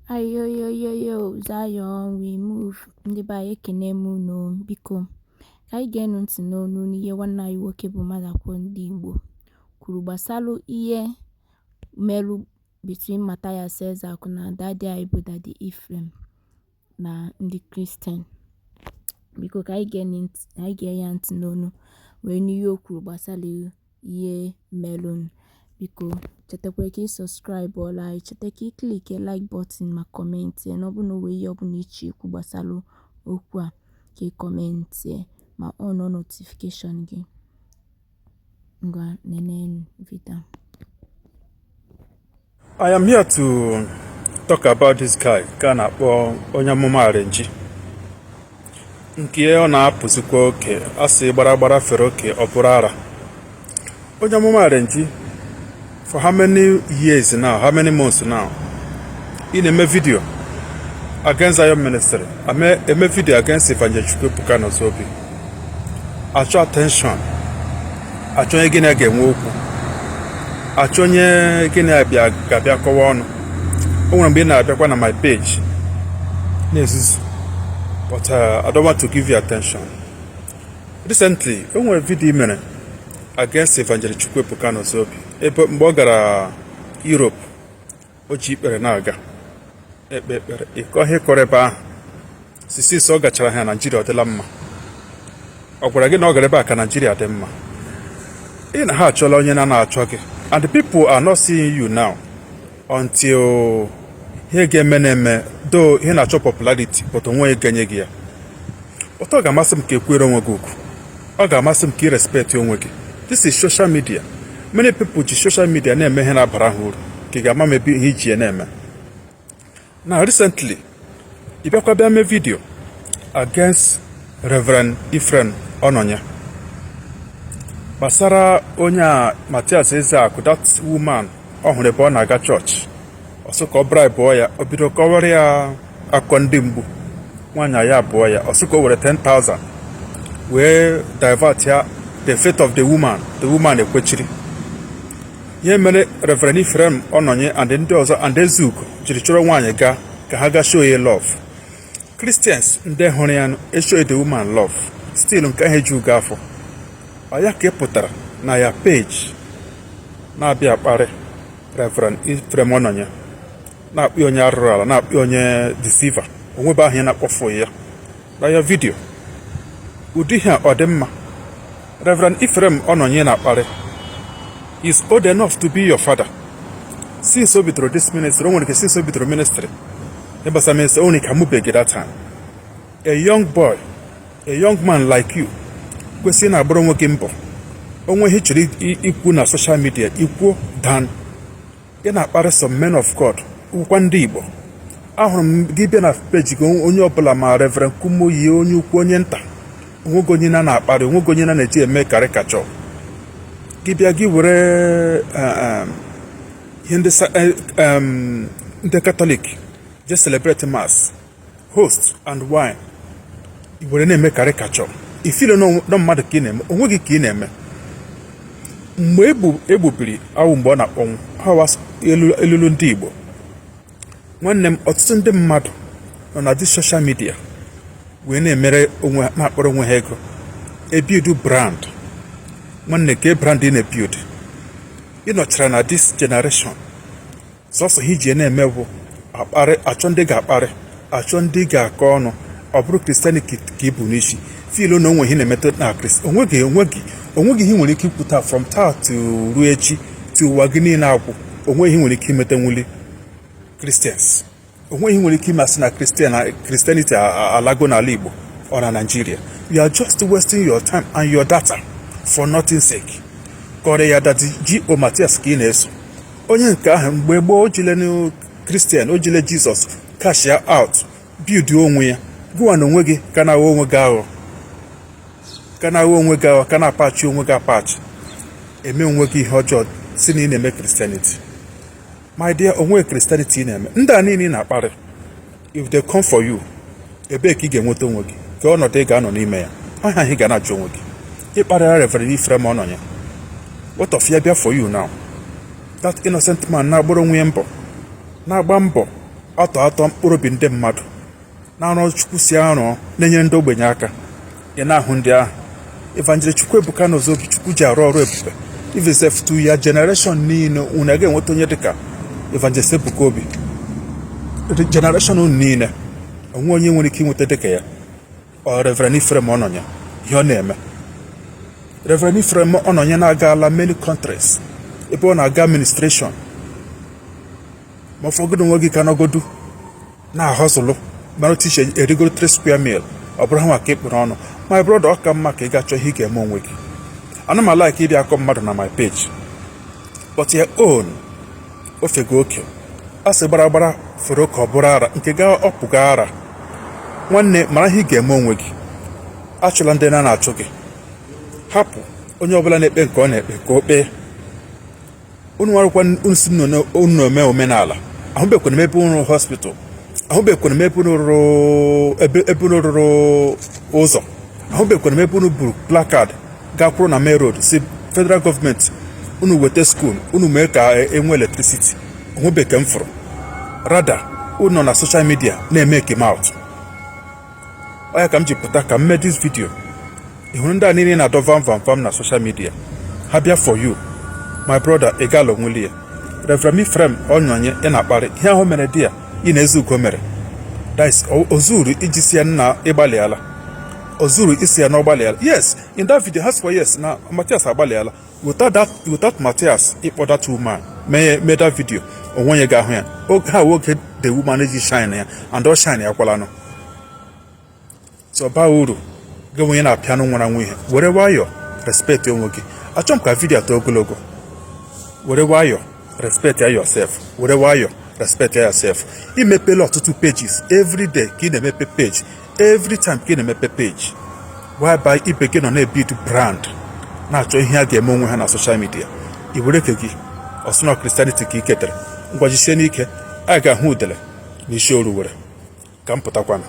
Ayoyoyoyo, Zion, we move. Ndị be anyị ekene m unu biko ka anyị ga-enu ntị n'onu n'ihe nwanne anyị nwoke bụ Mathias ndị Igbo kwuru gbasalụ ihe merụ between Mathias na dadi anyị bụ Daddy Ephraim na ndị Christian. Biko ka anyị ga-enye ya ntị n'onu wee n'ihe o kwuru gbasalụ ihe merụ. Biko chetakwa ka subscribe ọla anyị, cheta ka click like button ma comment na ọ bụ na onwe ihe ọ bụla iche ikwu gbasara okwu a ka comment ma on notification gị. Ngwa nene video. I am here to talk about this guy ka na-akpọ onye amụma arenji nke ọ na-apụzikwa oke asị gbara fere oke ọ bụrụ ara. Onye amụma arenji for how many years now, how many months now, in a video against Zion ministry, a video against Evangelist Pukano Zobi. I show attention. I show again woku. I show again Gabia Kawan. I want to be on my page. Yes, but I don't want to give you attention. Recently, I want a video against Evangelist Pukano Zobi. Mgbe ọ gara Europe o ji ikpere na-aga ekpere ịkọ ihe kọrọ ebe ahụ sisi ọ gachara ha Nigeria ọ dịla mma. Ọ gwara gị na ọ gara ebe a ka Nigeria dị mma. Ị na ha achọla onye na-achọ gị, and the people are not seeing you now until ihe ga-eme na-eme do ihe na-achọ popularity but onwe ga-enye gị ya. Ọ ga-amasị m ka ekwere onwe gị ugwu, ọ ga-amasị m ka ị respect onwe gị. This is social media. Many people use social media na-eme ihe na-abara ha uru ka ga-ama mebi ihe iji na-eme. Now recently, ịbịakwa bịa mee video against Reverend Ephraim Ononya gbasara onye Mathias Ezeaku, that woman ọ hụrụ ebe ọ na-aga chọọchị ọsọ ka ọ bribe ya, o bido kọwara ya akọ ndị mgbu nwaanyị ya abụọ ya ọsọ ka o were 10,000 wee divert ya the fate of the woman ekwechiri. Ihe mere Reverend Ephraim Ononya and ndị ọzọ and Ezeaku jiri chọrọ nwaanyị ga ka ha ga show ya love. Christians ndị hụrụ ya show the woman love still nke ha eji ugo afọ. Ọ ya ka ị pụtara na ya page na-abịa akparị Reverend Ephraim Ononya, na-akpị onye arụrụ ala, na-akpị onye deceiver, onwebe ahụ ya na-akpọfụ ya na ya video. Ụdị ihe ọ dị mma? Reverend Ephraim Ononya na-akparị is old enough to be your father. Since we bidoro this ministry, since we bidoro ministry, only can move that time. A young boy, a young man like you, kwesịrị na agbụrụ nwoke mbọ. Onwe ihe chiri ikwu na social media, ikwu dan. Ị na-akparị some men of God, ụkwa ndị Igbo. Ahụrụ m gị bịa na page gị onye ọbụla ma Reverend Kumoyi, onye ukwu, onye nta. Onwego onye na-akparị, onwego onye na-eji eme caricature. Gị bịa gị were ihe ndị Catholic just celebrate mass, host and wine. I were na-eme caricature. Ifilo no mmadụ ka ị na-eme, onwe gị ka ị na-eme. Mgbe egbubiri awụ mgbe ọ na-akpọnwụ hawa elulu ndị Igbo, nwanne m, ọtụtụ ndị mmadụ nọ na this social media wee na-emere onwe na-akpọrọ onwe ha ego ebiudu brand. Nwanne ke brand ị na-ebuild ị nọchara na this generation sọsọ ihe iji na-eme bụ akparị, achọ ndị ga-akparị, achọ ndị ga-akọ ọnụ. Ọ bụrụ Christianity ka ibu n'isi filo na onwe ihe na-emetụ na Christ. Onweghị ihe nwere ike ikwuta from taa to ruo echi to ụwa gị niile agwụ. Onweghị ihe nwere ike imete nwuli Christians. Onweghị ihe nwere ike imasị na Christianity alago n'ala Igbo ọ na Nigeria. You are just wasting your time and your data for nothing sake. Kọrọ ya Daddy G.O. Mathias ka ị na-eso. Onye nke ahụ mgbe gboo o jile Christian, o jile Jesus cash ya out, build onwe ya. Gụwa na onwe gị ka na-aghọ onwe gị aghọ, ka na-apachi onwe gị apachi, eme onwe gị ihe ọjọọ si na ị na-eme Christianity. My dear, onwe Christianity ị na-eme. Ndị a niile na-akparị, if they come for you, ebee ka ị ga-enweta onwe gị ka ọnọdụ ị ga-anọ n'ime ya. Ọha ị ga na-ajụ onwe gị. Ịkparịra Reverend Ephraim Ononya, what of ya bịa for you now? That innocent man na-agbụrụ onwe ya mbọ, na-agba mbọ atọ mkpụrụ obi ndị mmadụ na-arụ Chukwu si arụ na-enyere ndị ogbenye aka. Ị na-ahụ ndị ahụ Evangelist Chukwuebuka n'ụzọ obi Chukwu ji arụ ọrụ ebube. Ivesef tu ya generation niile unu ga-enweta onye dịka Evangelist Ebuka Obi. Generation unu niile onwe onye nwere ike inweta dịka ya. Ọ Reverend Ifrem Ọnọnya ihe ọ na-eme. Reverend Ifrem Ọnọnya na-agala many countries ebe ọ na-aga administration. Ma ọfọgụdụ nwe gị ka nọgodu na-ahọzụlụ mara otu iche erigoro 3 square meal ọ bụrụ ha maka ịkpụrụ ọnụ. My brother, ọ ka mma ka ị ga-achọ ihe ị ga-eme onwe gị. Ana m like ịdị akọ mmadụ na my page, but your own ofego oke. Asị gbara fere ka ọ bụrụ ara nke ga ọpụga ara. Nwanne mara ihe ị ga-eme onwe gị. Achụla ndị na-achụ gị. Hapụ onye ọbụla na-ekpe nke ọ na-ekpe ka o kpee. Unu nwarụkwa unu si unu ome omenala. Ahụbekwana m ebe unu hospital. Ahụbekwana m ebe unu rụrụ ụzọ. Ahụbekwana m ebe unu buru placard gakwuru na main road si federal government unu weta school unu mee ka enwe electricity. Ahụbeke m fụrụ. Rada unu nọ na social media na-eme came out. Ọ ya ka m ji pụta ka m mee this video. Ịhụrụ ndị a niile na-adọ vam na social media. Ha bịa for you. My brother, ị gala onweli ya. Reverend Ifrem Ọnọnya ị na-akparị ihe ahụ mere di ya ị na-ezu ugo mere. Ozuru iji si ya nna ịgbalịala. Ozuru isi ya na ọgbalịala. Yes, in that video has for yes na Mathias agbalịala. Without Mathias ịkpọ that woman mee that video onwenye ga-ahụ ya. Ha nwoke the woman ji shine ya and ọ shine ya kwala nọ. So baa uru gị onye na-apịanụ nwara nwa ihe were nwayọ respect onwe gị. Achọ m ka vidio atọ ogologo. Were nwayọ respect yourself. Were nwayọ respect yourself. Imepela ọtụtụ pages every day ka ị na-emepe page. Every time ka ị na-emepe page. Whereby ibe gị nọ na-ebuild brand na-achọ ihe a ga-eme onwe ha na social media. I were ke gị ọsụnọ Christianity ka ị ketere ngwajisie n'ike a ga-ahụ udele n'isi oru were ka m pụtakwana.